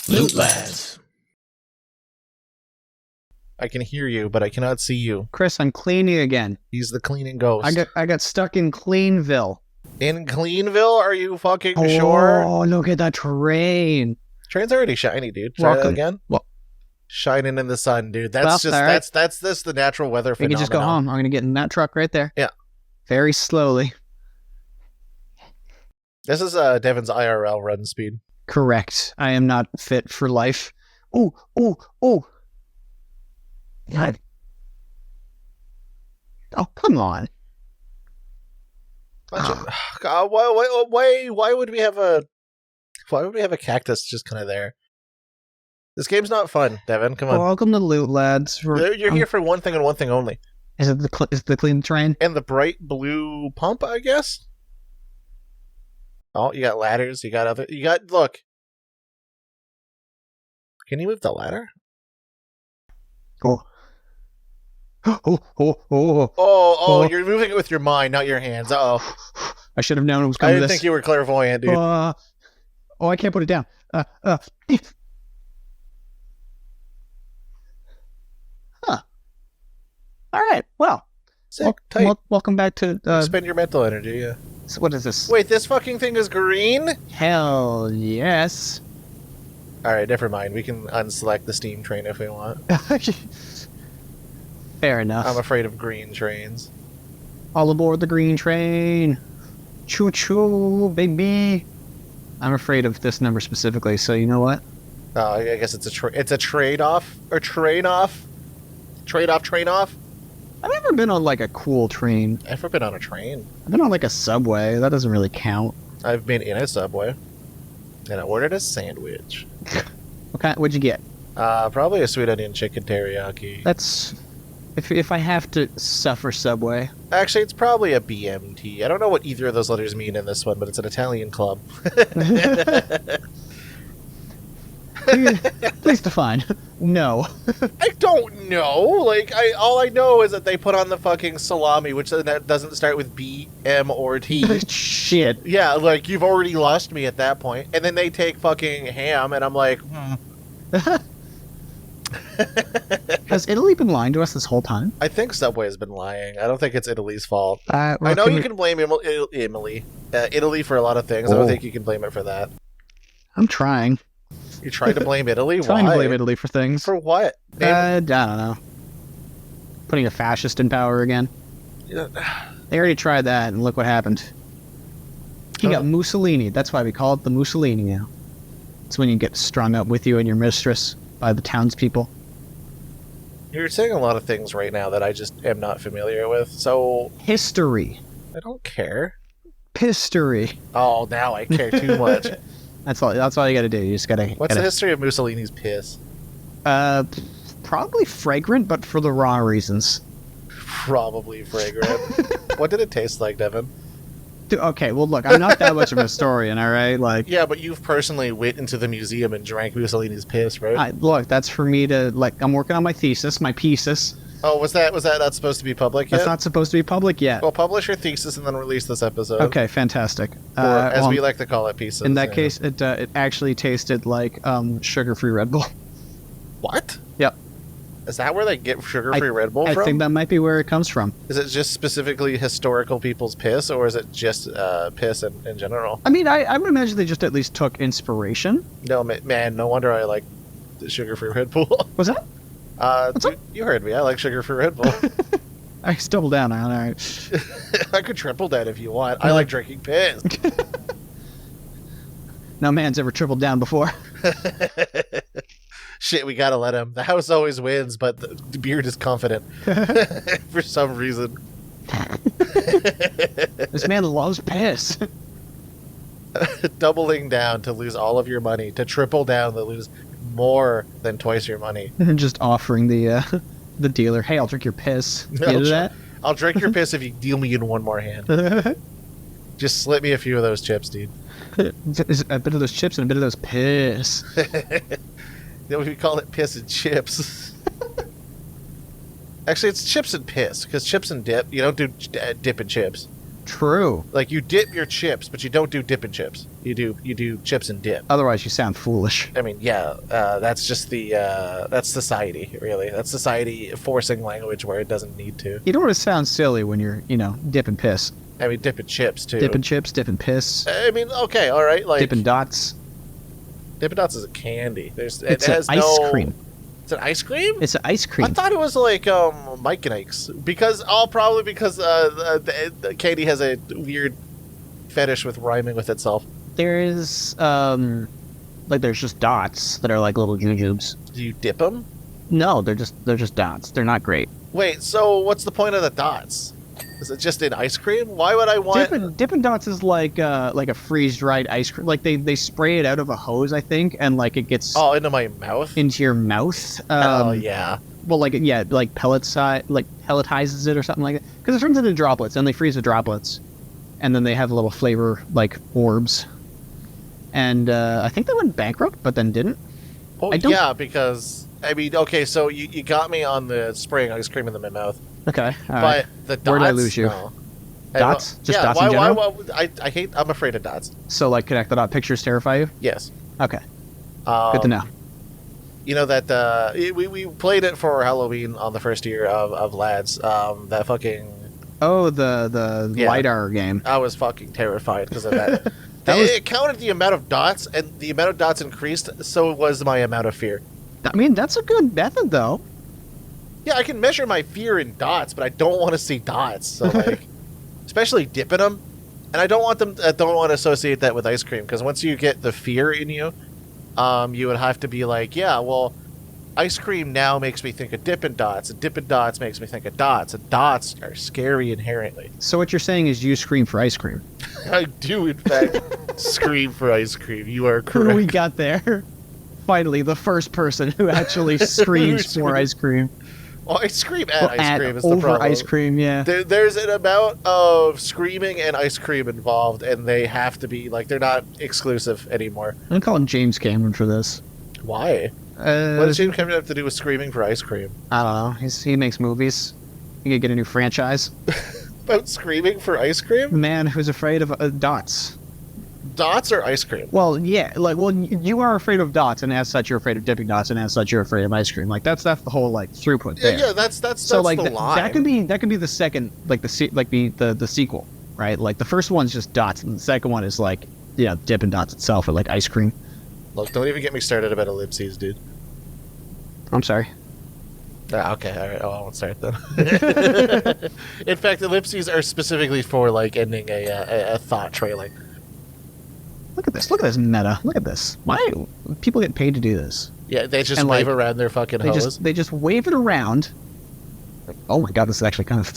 Lootlads. I can hear you, but I cannot see you. Chris, I'm cleaning again. He's the cleaning ghost. I got stuck in Cleanville. In Cleanville? Are you fucking sure? Oh, look at that train. Train's already shiny, dude. Try that again. Well, shining in the sun, dude. That's well, just right. that's the natural weather we phenomenon. can just go home. I'm gonna get in that truck right there. Yeah. Very slowly. This is Devon's IRL run speed. Correct. I am not fit for life. Oh. God. Oh, come on. God, why would we have a cactus just kind of there? This game's not fun, Devon. Come on. Welcome to Loot Lads. You're here for one thing and one thing only. Is it the clean train? And the bright blue pump, I guess? Oh, you got ladders. Look. Can you move the ladder? Oh. You're moving it with your mind, not your hands. Uh-oh. I should have known it was I coming didn't to this. think you were clairvoyant, dude. I can't put it down. Huh. All right. Well, Sick, tight. welcome back to... Spend your mental energy, yeah. So what is this? Wait, this fucking thing is green? Hell yes. Alright, never mind. We can unselect the steam train if we want. Fair enough. I'm afraid of green trains. All aboard the green train. Choo-choo, baby. I'm afraid of this number specifically, so you know what? Oh, I guess it's a trade-off? Or train-off? Trade-off, train-off? I've never been on, like, a cool train. I've never been on a train. I've been on, like, a subway. That doesn't really count. I've been in a subway. And I ordered a sandwich. What'd you get? Probably a sweet onion chicken teriyaki. That's... If I have to suffer Subway. Actually, it's probably a BMT. I don't know what either of those letters mean in this one, but it's an Italian club. Please define. No. I don't know. Like, all I know is that they put on the fucking salami, which doesn't start with B, M, or T. Shit. Yeah, like, you've already lost me at that point. And then they take fucking ham, and I'm like, Has Italy been lying to us this whole time? I think Subway has been lying. I don't think it's Italy's fault. Well, I know you can blame Italy for a lot I don't think you can blame it for that. I'm trying. You're trying to blame Italy? Trying Why? to blame Italy for things. For what? I don't know. Putting a fascist in power again. Yeah. They already tried that, and look what happened. He got Mussolini. That's why we call it the Mussolini now. It's when you get strung up with you and your mistress by the townspeople. You're saying a lot of things right now that I just am not familiar with, so... History. I don't care. History. Oh, now I care too much. That's all you gotta do. You just gotta... What's the history of Mussolini's piss? Probably fragrant, but for the wrong reasons. Probably fragrant. What did it taste like, Devon? Okay, well, look, I'm not that much of a historian, all right? Like, yeah, but you've personally went into the museum and drank Mussolini's piss, right? Look, that's for me to, like, I'm working on my thesis, my thesis. Oh, was that not supposed to be public yet? That's not supposed to be public yet. Well, publish your thesis and then release this episode. Okay, fantastic. Or, as we like to call it, pieces. In that case, it actually tasted like sugar-free Red Bull. What? Yep. Is that where they get sugar-free Red Bull from? I think that might be where it comes from. Is it just specifically historical people's piss, or is it just piss in general? I mean, I would imagine they just at least took inspiration. No, man, no wonder I like the sugar-free Red Bull. Was that? You heard me. I like sugar-free Red Bull. I can double down on it. All right. I could triple that if you want. I like drinking piss. No man's ever tripled down before. Shit, we gotta let him. The house always wins, but the beard is confident. For some reason. This man loves piss. Doubling down to lose all of your money. To triple down to lose more than twice your money. And just offering the dealer, hey, I'll drink your piss. You do that? I'll drink your piss if you deal me in one more hand. Just slip me a few of those chips, dude. A bit of those chips and a bit of those piss. Then we call it piss and chips. Actually, it's chips and piss, because chips and dip, you don't do dip and chips. True. Like, you dip your chips, but you don't do dip and chips. You do chips and dip. Otherwise, you sound foolish. I mean, yeah, that's just that's society, really. That's society forcing language where it doesn't need to. You don't want to sound silly when you're, dipping piss. I mean, dipping chips, too. Dipping chips, dipping piss. I mean, okay, all right. Like Dipping Dots. Dippin' Dots is a candy. It's an ice cream. It's an ice cream? It's an ice cream. I thought it was like Mike and Ike's. Probably because the candy has a weird fetish with rhyming with itself. There is, there's just dots that are like little jujubes. Do you dip them? No, they're just dots. They're not great. Wait, so what's the point of the dots? Is it just in ice cream? Why would I want... Dippin' Dots is like a freeze-dried ice cream. Like, they spray it out of a hose, I think, and, like, it gets... Oh, into my mouth? Into your mouth. Yeah. Well, like pelletizes it or something like that. Because it turns into droplets, and they freeze the droplets. And then they have little flavor, like, orbs. And I think they went bankrupt, but then didn't. Oh, yeah, because... I mean, okay, so you got me on the spraying ice cream in my mouth. Okay, all right. The dots... Where did I lose you? No. Dots? Just dots in general? I'm afraid of dots. So, like, connect the dot pictures terrify you? Yes. Okay. Good to know. You know that we played it for Halloween on the first year of Lads. That fucking... Oh, the LiDAR game. I was fucking terrified because of that. It counted the amount of dots, and the amount of dots increased, so was my amount of fear. I mean, that's a good method, though. Yeah, I can measure my fear in dots, but I don't want to see dots. So, like, especially dipping them, and I don't want to associate that with ice cream, because once you get the fear in you, you would have to be like, yeah, well, ice cream now makes me think of Dippin' Dots, and Dippin' Dots makes me think of dots, and dots are scary inherently. So what you're saying is you scream for ice cream. I do, in fact, scream for ice cream. You are correct. Who do we got there? Finally, the first person who actually screams for ice cream. Well, I scream at ice cream is the over problem. Ice cream, yeah. There's an amount of screaming and ice cream involved, and they have to be, like, they're not exclusive anymore. I'm calling James Cameron for this. Why? What does James Cameron have to do with screaming for ice cream? I don't know. He makes movies. He could get a new franchise. About screaming for ice cream? The man who's afraid of dots. Dots or ice cream? Well, yeah, you are afraid of dots, and as such, you're afraid of dipping dots, and as such, you're afraid of ice cream. Like that's the whole throughput there. Yeah, that's so like the line. That can be the second, the sequel, right? Like the first one's just dots, and the second one is Dippin' Dots itself, or like ice cream. Look, don't even get me started about ellipses, dude. I'm sorry. Okay, all right. Oh, I won't start then. In fact, ellipses are specifically for ending a thought trailing. Look at this meta. Look at this. Why people get paid to do this? Yeah, they just wave around their fucking hose. They just wave it around. Oh my god, this is actually kind of...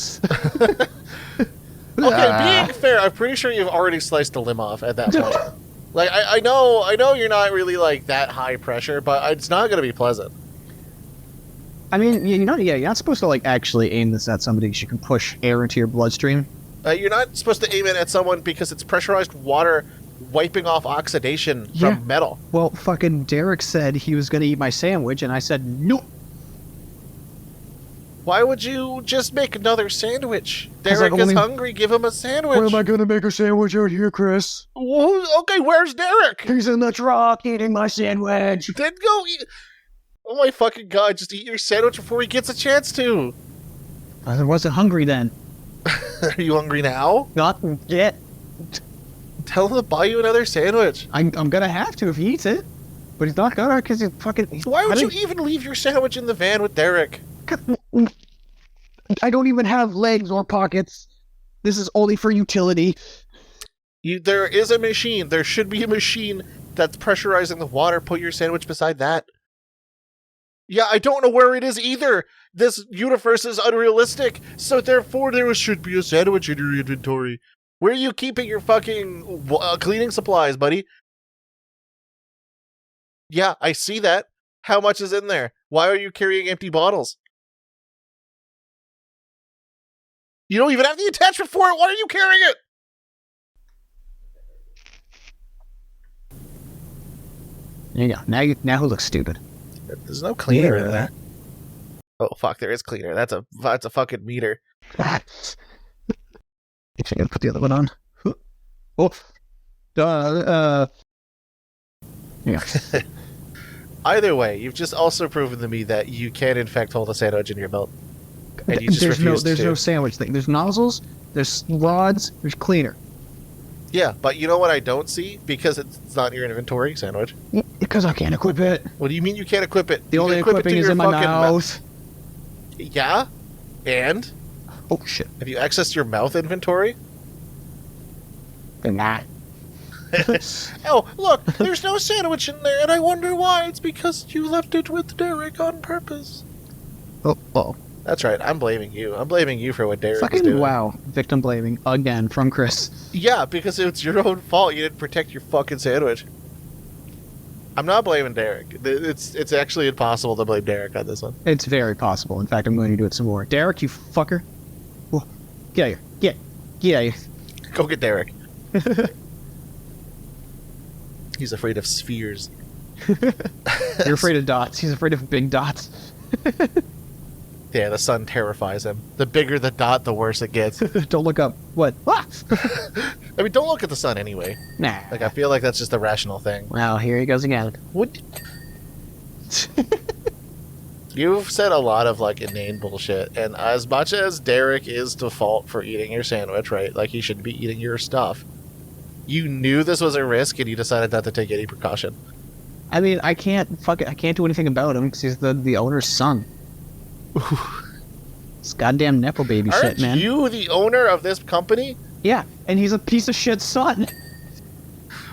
Okay, being fair, I'm pretty sure you've already sliced a limb off at that point. Like, I know you're not really, that high pressure, but it's not going to be pleasant. I mean, you're not supposed to, actually aim this at somebody because you can push air into your bloodstream. You're not supposed to aim it at someone because it's pressurized water wiping off oxidation from metal. Well, fucking Derek said he was going to eat my sandwich, and I said, no. Why would you just make another sandwich? Derek is hungry, give him a sandwich. Where am I going to make a sandwich out here, Chris? Well, okay, where's Derek? He's in the truck eating my sandwich. Then go eat... Oh my fucking god, just eat your sandwich before he gets a chance to. I wasn't hungry then. Are you hungry now? Not yet. Tell him to buy you another sandwich. I'm gonna have to if he eats it. But he's not gonna because he's fucking... Why would you even leave your sandwich in the van with Derek? I don't even have legs or pockets. This is only for utility. There is a machine. There should be a machine that's pressurizing the water. Put your sandwich beside that. Yeah, I don't know where it is either. This universe is unrealistic, so therefore there should be a sandwich in your inventory. Where are you keeping your fucking cleaning supplies, buddy? Yeah, I see that. How much is in there? Why are you carrying empty bottles? You don't even have the attachment for it. Why are you carrying it? There you go. Now who looks stupid? There's no cleaner in that. Oh fuck, there is cleaner. That's a fucking meter. I'm gonna put the other one on. Oh, Yeah. Either way, you've just also proven to me that you can in fact hold a sandwich in your mouth. And you just There's no sandwich thing. There's nozzles, there's rods, there's cleaner. Yeah, but you know what I don't see? Because it's not in your inventory, sandwich. Yeah, because I can't equip it. What do you mean you can't equip it? The only equipping is in my mouth. Yeah? And? Oh, shit. Have you accessed your mouth inventory? Nah. Oh, look, there's no sandwich in there, and I wonder why. It's because you left it with Derek on purpose. Oh. That's right, I'm blaming you. I'm blaming you for what Derek Fucking is doing. wow. Victim blaming again from Chris. Yeah, because it's your own fault. You didn't protect your fucking sandwich. I'm not blaming Derek. It's actually impossible to blame Derek on this one. It's very possible. In fact, I'm going to do it some more. Derek, you fucker. Whoa. Get out of here. Get out of here. Go get Derek. He's afraid of spheres. You're afraid of dots. He's afraid of big dots. Yeah, the sun terrifies him. The bigger the dot, the worse it gets. Don't look up. What? Ah! I mean, don't look at the sun anyway. Nah. Like, I feel like that's just a rational thing. Well, here he goes again. What? You've said a lot of, like, inane bullshit, and as much as Derek is to fault for eating your sandwich, right? Like, he shouldn't be eating your stuff. You knew this was a risk, and you decided not to take any precaution. I mean, I can't do anything about him because he's the owner's son. It's goddamn nepo baby shit, man. Aren't you the owner of this company? Yeah, and he's a piece of shit son.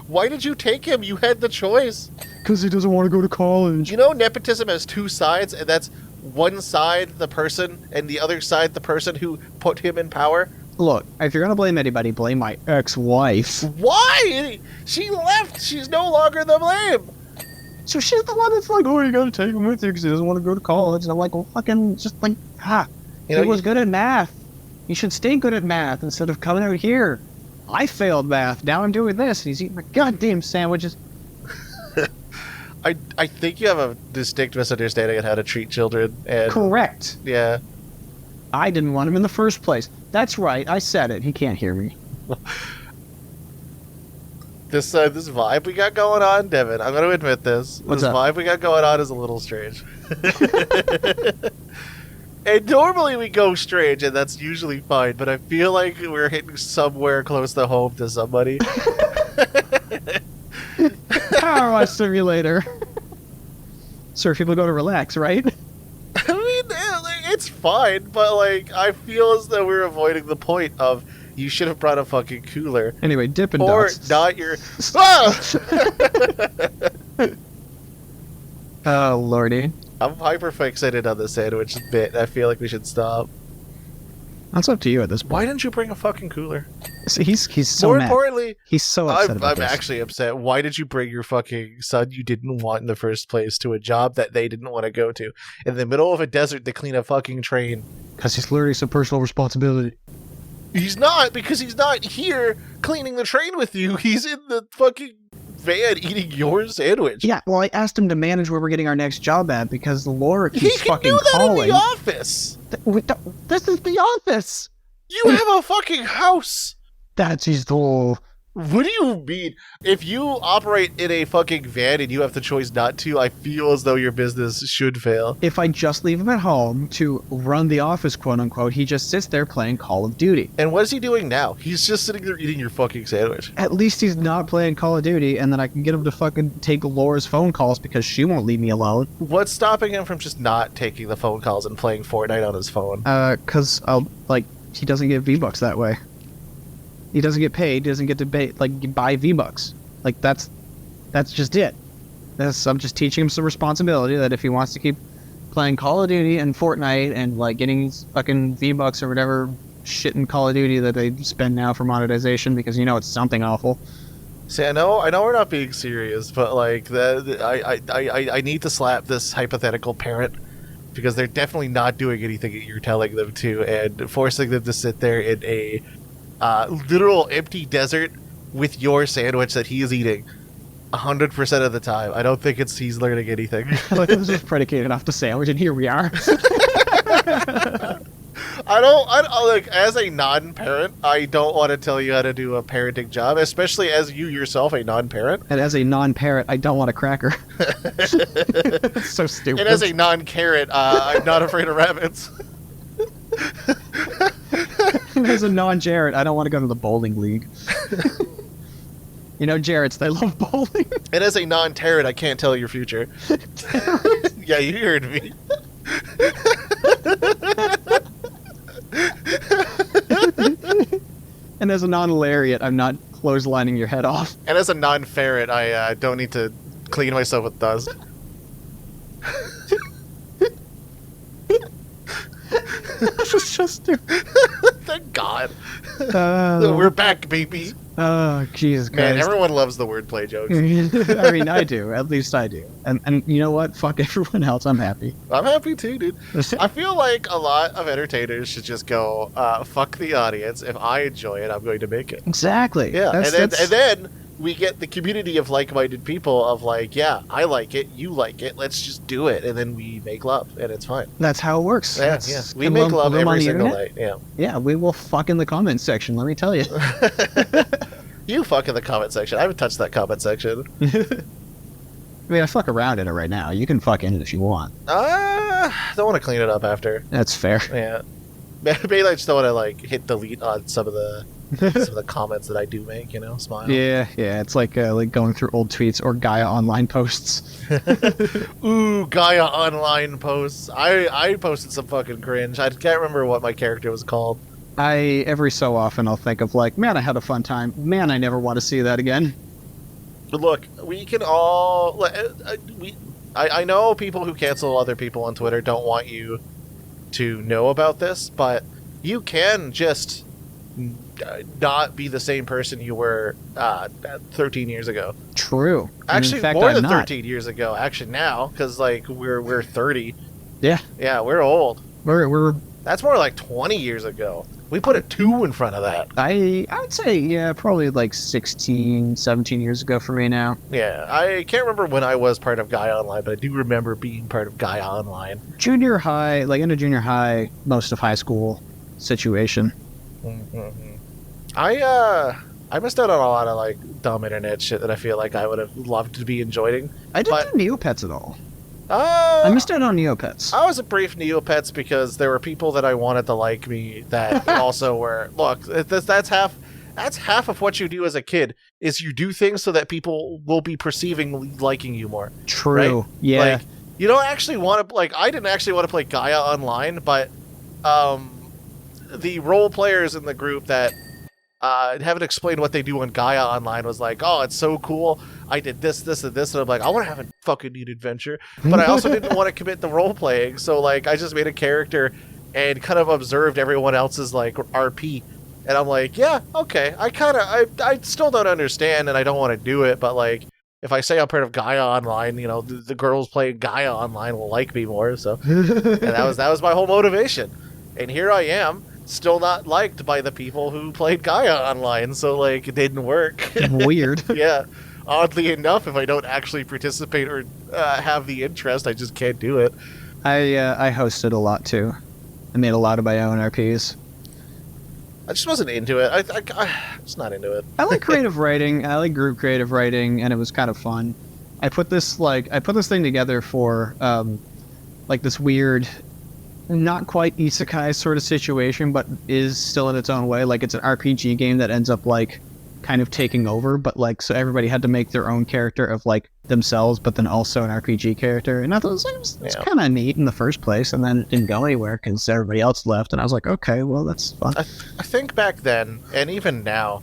Why did you take him? You had the choice. Because he doesn't want to go to college. You know, nepotism has two sides, and that's one side the person, and the other side the person who put him in power. Look, if you're gonna blame anybody, blame my ex-wife. Why? She left. She's no longer the blame. So she's the one that's like, oh, you gotta take him with you because he doesn't want to go to college. And I'm like, well, fucking, just like, You know, he was good at math. You should stay good at math instead of coming out here. I failed math. Now I'm doing this. And he's eating my goddamn sandwiches. I think you have a distinct misunderstanding of how to treat children. And Correct. yeah. I didn't want him in the first place. That's right. I said it. He can't hear me. This vibe we got going on, Devon, I'm going to admit this. What's this up? vibe we got going on is a little strange. And normally we go strange, and that's usually fine, but I feel like we're hitting somewhere close to home to somebody. PowerWash simulator. Sir, people go to relax, right? I mean, it's fine, but, like, I feel as though we're avoiding the point of you should have brought a fucking cooler. Anyway, Dippin' Or Dots. not your... Ah! Oh, lordy. I'm hyper-fixated on the sandwich bit. I feel like we should stop. That's up to you at this point. Why didn't you bring a fucking cooler? So he's so More mad. importantly, He's so upset about I'm this. actually upset. Why did you bring your fucking son you didn't want in the first place to a job that they didn't want to go to in the middle of a desert to clean a fucking train? Because he's literally some personal responsibility. He's not, because he's not here cleaning the train with you. He's in the fucking van eating your sandwich. Yeah, well, I asked him to manage where we're getting our next job at because Laura He keeps can fucking do that calling. in the office. This is the office. You have a fucking house. That's his door. What do you mean? If you operate in a fucking van and you have the choice not to, I feel as though your business should fail. If I just leave him at home to run the office, quote unquote, he just sits there playing Call of Duty. And what is he doing now? He's just sitting there eating your fucking sandwich. At least he's not playing Call of Duty, and then I can get him to fucking take Laura's phone calls because she won't leave me alone. What's stopping him from just not taking the phone calls and playing Fortnite on his phone? Cause he doesn't get V-Bucks that way. He doesn't get paid. He doesn't get to buy V-Bucks. Like that's just it. I'm just teaching him some responsibility that if he wants to keep playing Call of Duty and Fortnite and like getting his fucking V-Bucks or whatever shit in Call of Duty that they spend now for monetization because you know it's something awful. See, I know we're not being serious, but like I need to slap this hypothetical parent because they're definitely not doing anything that you're telling them to, and forcing them to sit there in a literal empty desert with your sandwich that he is eating 100% of the time. I don't think he's learning anything. Like it was just predicated off the sandwich, and here we are. I like, as a non-parent, I don't want to tell you how to do a parenting job, especially as you yourself a non-parent. And as a non-parent, I don't want a cracker. It's so stupid. And as a non-carrot, I'm not afraid of rabbits. And as a non-Jarrett, I don't want to go to the bowling league. You know, Jarretts, they love bowling. And as a non-tarot, I can't tell your future. Yeah, you heard me. And as a non-lariat, I'm not clotheslining your head off. And as a non-ferret, I don't need to clean myself with dust. This is so stupid. Thank God. We're back, baby. Oh, Jesus Christ. Man, everyone loves the wordplay jokes. I mean, I do. At least I do. And you know what? Fuck everyone else. I'm happy. I'm happy too, dude. I feel like a lot of entertainers should just go, fuck the audience. If I enjoy it, I'm going to make it. Exactly. Yeah, and then we get the community of like-minded people of like, yeah, I like it, you like it, let's just do it, and then we make love, and it's fine. That's how it works. Yeah, yeah. We make love every single night. Yeah. Yeah, we will fuck in the comments section, let me tell you. You fuck in the comment section. I haven't touched that comment section. I mean, I fuck around in it right now. You can fuck in it if you want. Don't want to clean it up after. That's fair. Yeah. Maybe I just don't want to like hit delete on some of the comments that I do make, you know, smile. Yeah, it's like going through old tweets or Gaia online posts. Ooh, Gaia online posts. I posted some fucking cringe. I can't remember what my character was called. Every so often I'll think of like, man, I had a fun time. Man, I never want to see that again. But look, we can all... I know people who cancel other people on Twitter don't want you to know about this, but you can just not be the same person you were 13 years ago. True. Actually, in fact, more I'm than not. 13 years ago. Actually, now, because like we're 30. Yeah. Yeah, we're old. We're That's more like 20 years ago. We put a 2 in front of that. I would say, yeah, probably like 16, 17 years ago for me now. Yeah, I can't remember when I was part of Gaia Online, but I do remember being part of Gaia Online. Junior high, like in a junior high, most of high school situation. Mm-hmm. I missed out on a lot of like dumb internet shit that I feel like I would have loved to be enjoying. I didn't do Neopets at all. I missed out on Neopets. I was a brief Neopets because there were people that I wanted to like me that also were. Look, that's half of what you do as a kid is you do things so that people will be perceiving liking you more. True. Right? Yeah. Like, you don't actually want to like. I didn't actually want to play Gaia Online, but the role players in the group that haven't explained what they do on Gaia Online was like, oh, it's so cool. I did this, this, and this, and I'm like, I want to have a fucking neat adventure, but I also didn't want to commit the role playing, so like, I just made a character and kind of observed everyone else's like RP, and I'm like, yeah, okay, I still don't understand, and I don't want to do it, but like, if I say I'm part of Gaia Online, you know, the girls playing Gaia Online will like me more, so, and that was my whole motivation, and here I am. Still not liked by the people who played Gaia Online, so like it didn't work. Weird. Yeah, oddly enough, if I don't actually participate or have the interest, I just can't do it. I hosted a lot too. I made a lot of my own RPs. I just wasn't into it. I just not into it. I like creative writing. I like group creative writing, and it was kind of fun. I put this thing together for like this weird, not quite isekai sort of situation, but is still in its own way. Like it's an RPG game that ends up like kind of taking over, but like so everybody had to make their own character of like themselves, but then also an RPG character. And I thought it was kind of neat in the first place, and then it didn't go anywhere because everybody else left. And I was like, okay, well that's fun. I think back then, and even now,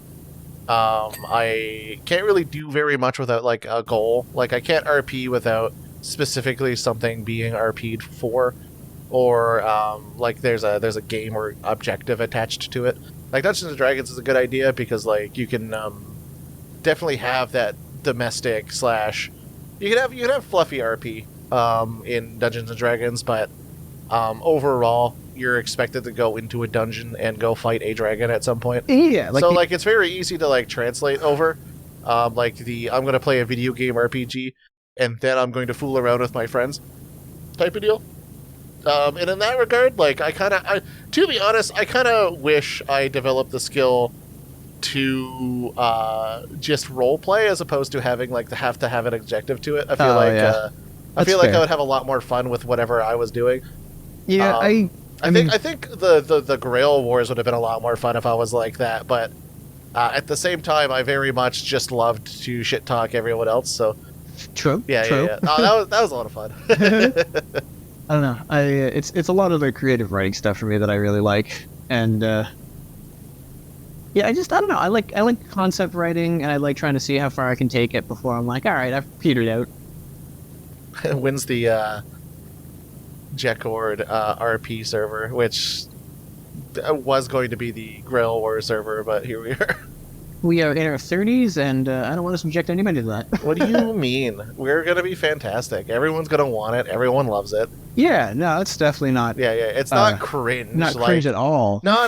I can't really do very much without like a goal. Like I can't RP without specifically something being RP'd for. Or like there's a game or objective attached to it. Like Dungeons and Dragons is a good idea because like you can definitely have that domestic slash you can have fluffy RP in Dungeons and Dragons, but overall you're expected to go into a dungeon and go fight a dragon at some point. Yeah, so like it's very easy to like translate over. Like I'm gonna play a video game RPG and then I'm going to fool around with my friends type of deal. And in that regard, like, to be honest, I kind of wish I developed the skill to just role play as opposed to having like have to have an objective to it. I feel I feel like I would have a lot more fun with whatever I was doing. Yeah, I think the Grail Wars would have been a lot more fun if I was like that, but at the same time, I very much just loved to shit talk everyone else. So true. Yeah. Oh, that was a lot of fun. I don't know. It's a lot of the creative writing stuff for me that I really like, and yeah, I don't know. I like concept writing, and I like trying to see how far I can take it before I'm like, all right, I've petered out. When's the Jecord RP server, which was going to be the Grail War server, but here we are. We are in our 30s, and I don't want to subject anybody to that. What do you mean? We're going to be fantastic. Everyone's going to want it. Everyone loves it. Yeah, no, it's definitely not. Yeah. It's not cringe. Not cringe at all. No.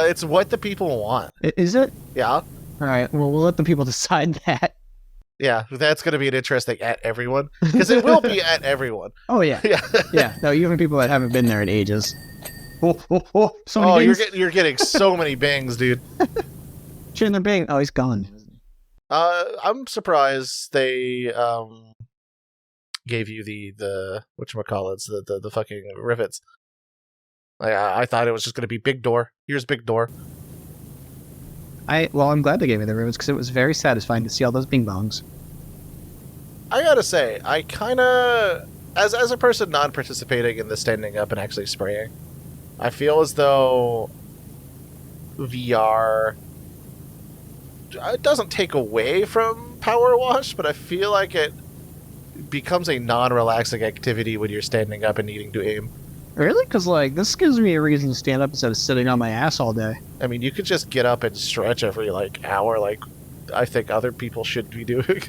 It's what the people want. Is it? Yeah. All right, well, we'll let the people decide that. Yeah, that's going to be an interesting at everyone, because it will be at everyone. Oh, yeah. Yeah. No, even people that haven't been there in ages. So many bings. You're getting so many bangs, dude. Chandler Bing. Oh, he's gone. I'm surprised they gave you the whatchamacallits, the fucking rivets. I thought it was just going to be big door. Here's big door. I'm glad they gave me the rivets because it was very satisfying to see all those bing bongs. I gotta say, I kind of, as a person non-participating in the standing up and actually spraying, I feel as though VR, it doesn't take away from PowerWash, but I feel like it becomes a non-relaxing activity when you're standing up and needing to aim. Really? Because, like, this gives me a reason to stand up instead of sitting on my ass all day. I mean, you could just get up and stretch every, like, hour, like I think other people should be doing.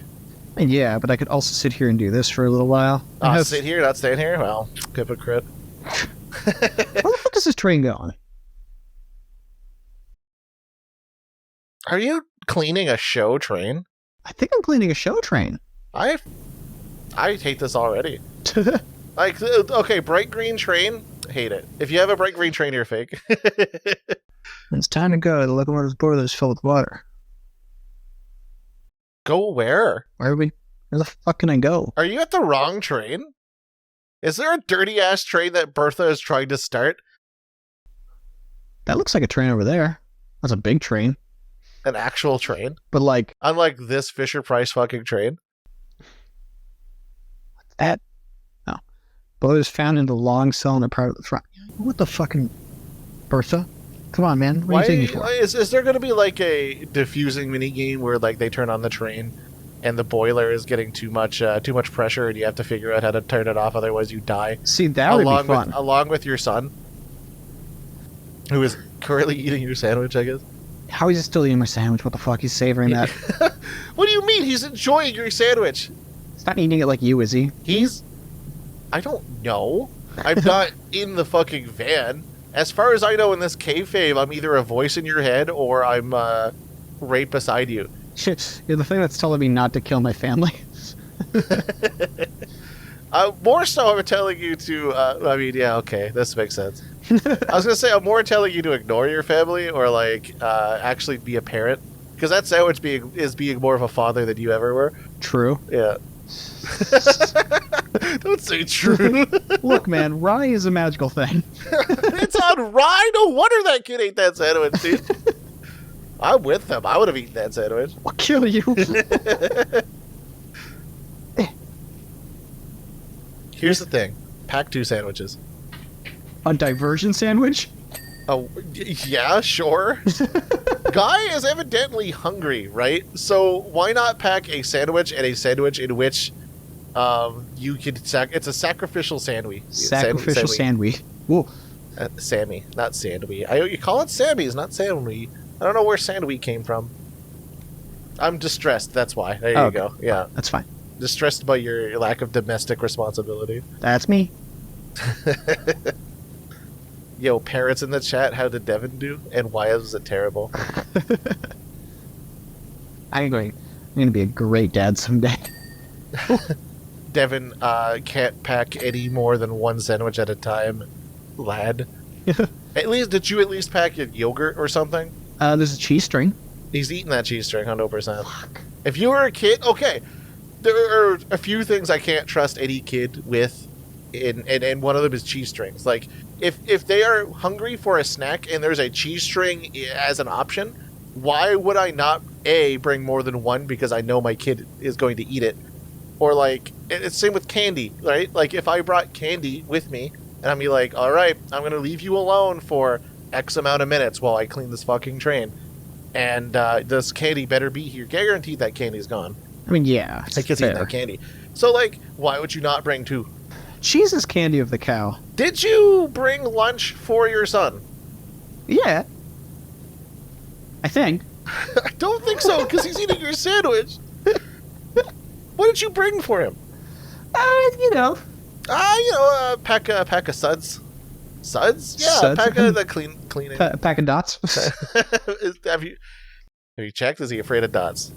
Yeah, but I could also sit here and do this for a little while. Sit here, not stand here? Well, hypocrite. Where the fuck is this train going? Are you cleaning a show train? I think I'm cleaning a show train. I hate this already. Like, okay, bright green train, hate it. If you have a bright green train, you're fake. It's time to go. The locomotive's boiler is filled with water. Go where? Where the fuck can I go? Are you at the wrong train? Is there a dirty-ass train that Bertha is trying to start? That looks like a train over there. That's a big train. An actual train? But, like... Unlike this Fisher-Price fucking train? That... No. Boilers found in the long cylinder part of the front. What the fucking... Bertha? Come on, man. What are you taking me for? Is there going to be, like, a diffusing minigame where, like, they turn on the train and the boiler is getting too much pressure and you have to figure out how to turn it off, otherwise you die? See, that would be fun. Along with your son, who is currently eating your sandwich, I guess. How is he still eating my sandwich? What the fuck? He's savoring that. What do you mean? He's enjoying your sandwich. He's not eating it like you, is he? I don't know. I'm not in the fucking van. As far as I know in this kayfabe, I'm either a voice in your head or I'm right beside you. You're the thing that's telling me not to kill my family. More so, I'm telling you to, I mean, yeah, okay, this makes sense. I was going to say, I'm more telling you to ignore your family or, like, actually be a parent. Because that sandwich is being more of a father than you ever were. True. Yeah. Don't say true. Look, man, rye is a magical thing. It's on rye? No wonder that kid ate that sandwich, dude. I'm with them. I would have eaten that sandwich. I'll kill you. Here's the thing. Pack 2 sandwiches. A diversion sandwich? Oh, yeah, sure. Guy is evidently hungry, right? So why not pack a sandwich and a sandwich in which you can it's a sacrificial sandwich. Sacrificial sandwich. Whoa. Sammy, not Sandwich. You call it Sammy's, not Sandwich. I don't know where Sandwich came from. I'm distressed, that's why. There you go. Yeah. That's fine. Distressed by your lack of domestic responsibility. That's me. Yo, parents in the chat, how did Devon do? And why was it terrible? I'm going to be a great dad someday. Devon can't pack any more than one sandwich at a time, lad. Did you at least pack a yogurt or something? There's a cheese string. He's eating that cheese string, 100%. If you were a kid, okay, there are a few things I can't trust any kid with, and one of them is cheese strings. Like, if they are hungry for a snack and there's a cheese string as an option, why would I not, A, bring more than one because I know my kid is going to eat it? Or, like, it's same with candy, right? Like, if I brought candy with me, and I'm be like, all right, I'm going to leave you alone for X amount of minutes while I clean this fucking train. And this candy better be here. Guaranteed that candy's gone. I mean, yeah. I kid's eating that candy. So, like, why would you not bring two? Cheese is candy of the cow. Did you bring lunch for your son? Yeah. I think. I don't think so, because he's eating your sandwich. What did you bring for him? You know. A pack of suds. Suds? Yeah, Suds? a pack of the cleaning. Pack of dots. Have you checked? Is he afraid of dots?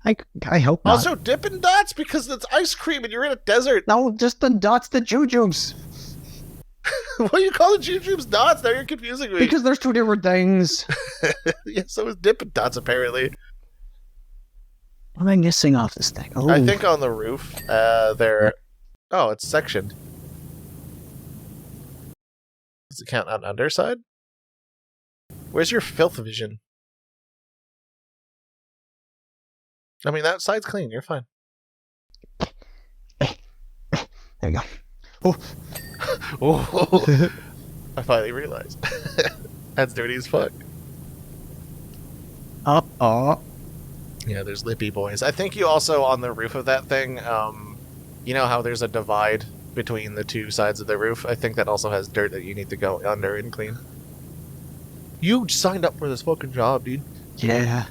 I hope not. Also, dipping dots because it's ice cream and you're in a desert. No, just the dots, the jujubes. What do you call the jujubes dots? Now you're confusing me. Because there's two different things. Yeah, so is dipping dots apparently. What am I missing off this thing? Oh. I think on the roof, there. Oh, it's sectioned. Does it count on underside? Where's your filth vision? I mean, that side's clean. You're fine. There you go. Oh. Oh. I finally realized. That's dirty as fuck. Yeah, there's lippy boys. I think you also, on the roof of that thing, you know how there's a divide between the two sides of the roof? I think that also has dirt that you need to go under and clean. You signed up for this fucking job, dude. Yeah.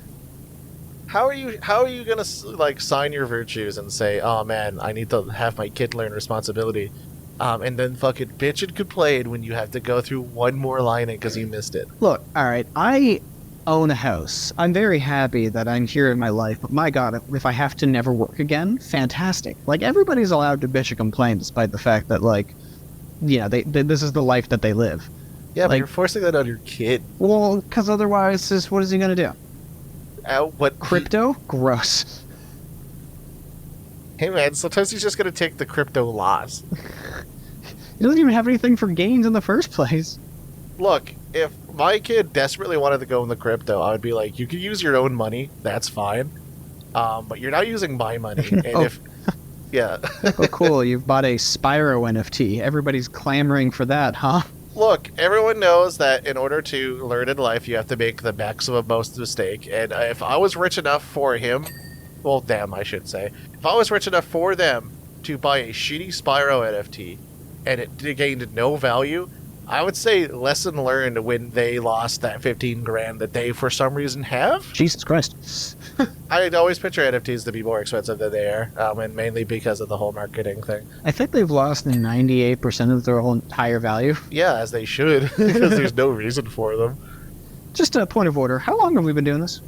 How are you gonna, like, sign your virtues and say, oh man, I need to have my kid learn responsibility, and then fucking bitch and complain when you have to go through one more line because you missed it? Look, alright, I own a house. I'm very happy that I'm here in my life, but my god, if I have to never work again, fantastic. Like, everybody's allowed to bitch and complain despite the fact that, like, yeah, this is the life that they live. Yeah, but like, you're forcing that on your kid. Well, because otherwise, what is he gonna do? What? Crypto? Gross. Hey man, sometimes he's just gonna take the crypto loss. He doesn't even have anything for gains in the first place. Look, if my kid desperately wanted to go in the crypto, I would be like, you can use your own money, that's fine. But you're not using my money. And yeah. Oh, cool, you've bought a Spyro NFT. Everybody's clamoring for that, huh? Look, everyone knows that in order to learn in life, you have to make the maximum most mistake. And if I was rich enough for him, well, damn, I should say. If I was rich enough for them to buy a shitty Spyro NFT and it gained no value, I would say lesson learned when they lost that 15 grand that they, for some reason, have. Jesus Christ. I'd always picture NFTs to be more expensive than they are, and mainly because of the whole marketing thing. I think they've lost 98% of their whole entire value. Yeah, as they should, because there's no reason for them. Just a point of order. How long have we been doing this?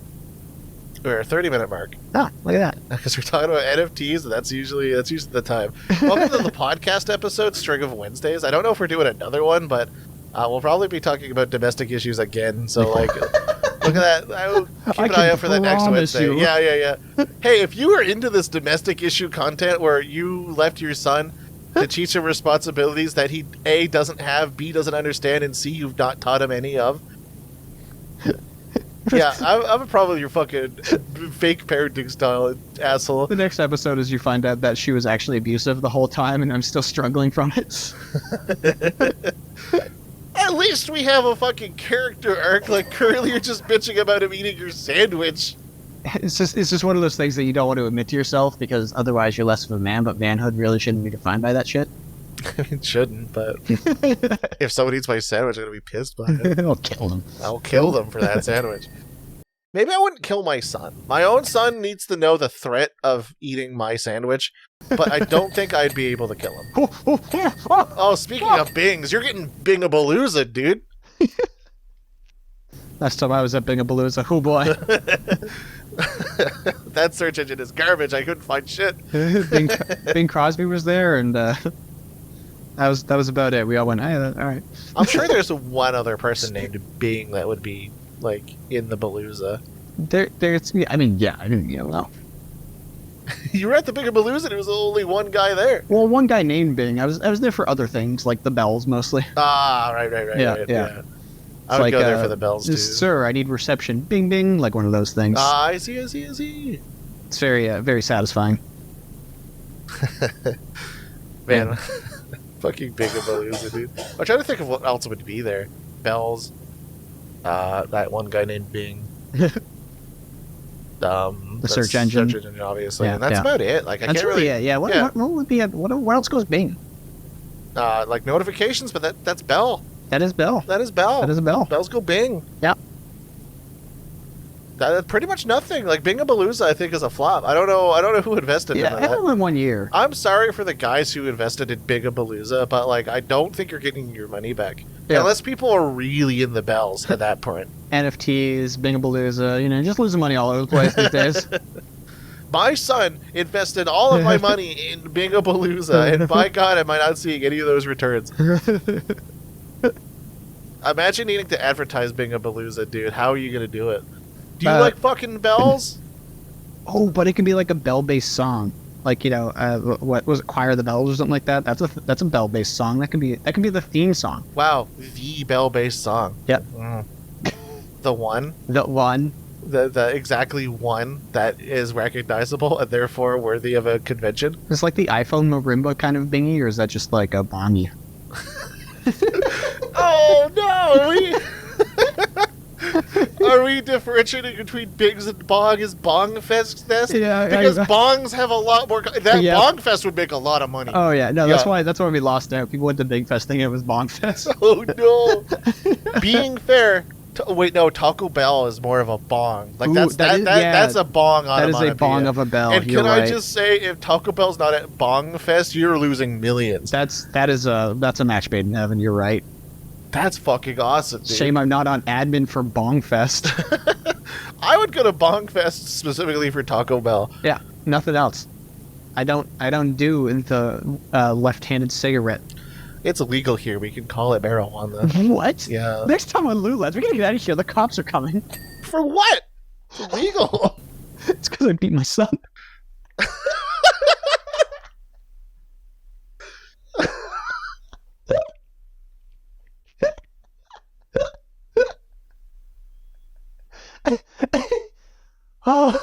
We're at 30-minute mark. Ah, look at that. Because we're talking about NFTs, and that's usually the time. Welcome to the podcast episode, String of Wednesdays. I don't know if we're doing another one, but we'll probably be talking about domestic issues again. So, like, look at that. I will keep an eye out for that next Wednesday. You. Yeah. Hey, if you are into this domestic issue content where you left your son to teach him responsibilities that he, A, doesn't have, B, doesn't understand, and C, you've not taught him any of, yeah, I'm probably your fucking fake parenting style asshole. The next episode is you find out that she was actually abusive the whole time and I'm still struggling from it. At least we have a fucking character arc. Like, currently you're just bitching about him eating your sandwich. It's just one of those things that you don't want to admit to yourself because otherwise you're less of a man, but manhood really shouldn't be defined by that shit. I mean, it shouldn't, but if someone eats my sandwich, I'm going to be pissed by it. I'll kill them. I'll kill them for that sandwich. Maybe I wouldn't kill my son. My own son needs to know the threat of eating my sandwich, but I don't think I'd be able to kill him. Oh, speaking of Bings, you're getting Bing-a-Balooza, dude. Last time I was at Bing-a-Balooza, oh boy. That search engine is garbage. I couldn't find shit. Bing Crosby was there, and that was about it. We all went, hey, all right. I'm sure there's one other person named Bing that would be like in the Palooza. There's, I mean, yeah, I didn't, know. You were at the bigger Palooza. There was only one guy there. Well, one guy named Bing. I was there for other things, like the bells mostly. Ah, right. Yeah. I would go there for the bells too. Sir, I need reception. Bing, bing, like one of those things. Ah, I see. It's very satisfying. Man, Yeah. fucking big Palooza, dude. I'm trying to think of what else would be there. Bells. That one guy named Bing. The search engine. Search engine, obviously, Yeah, and that's yeah. about it. Like I That's can't really really. it. Yeah. What would be? What else goes Bing? Like notifications, but that's Bell. That is Bell. That is Bell. That is a Bell. Bells go Bing. Yeah. That pretty much nothing. Like Bing-a-Balooza, I think is a flop. I don't know who invested in Yeah, I that. only went 1 year. I'm sorry for the guys who invested in Bing-a-Balooza, but like I don't think you're getting your money back Yeah. unless people are really in the bells at that point. NFTs, Bing-a-Balooza, just losing money all over the place these days. My son invested all of my money in Bing-a-Balooza, and by God, am I not seeing any of those returns. Imagine needing to advertise Bing-a-Balooza, dude. How are you gonna do it? Do you like fucking bells? Oh, but it can be like a bell-based song, like what was it, Choir of the Bells or something like that. That's a bell-based song. That can be the theme song. Wow, the bell-based song. Yep. The one. The one. The exactly one that is recognizable and therefore worthy of a convention. It's like the iPhone marimba kind of bingy, or is that just like a bongy? Oh no! Are we differentiating between Bings and Bong? Is Bong Fest this? Yeah, because bongs have a lot more. That Yeah. Bong Fest would make a lot of money. Oh yeah, no, that's Yeah. why we lost out. People went to Big Fest thinking it was Bong Fest. Oh no! Being fair, wait, no. Taco Bell is more of a bong. Like Ooh, that's a bong. That is a bong of a bell. And You're can right. I just say, if Taco Bell's not at Bong Fest, you're losing millions. That's a match made in heaven. You're right. That's fucking awesome, dude. Shame I'm not on admin for Bong Fest. I would go to Bong Fest specifically for Taco Bell. Yeah, nothing else. I don't do the left-handed cigarette. It's illegal here. We can call it marijuana. What? Yeah. Next time on Lootlads, we gotta get out of here. The cops are coming. For what? It's illegal. It's because I beat my son. Oh.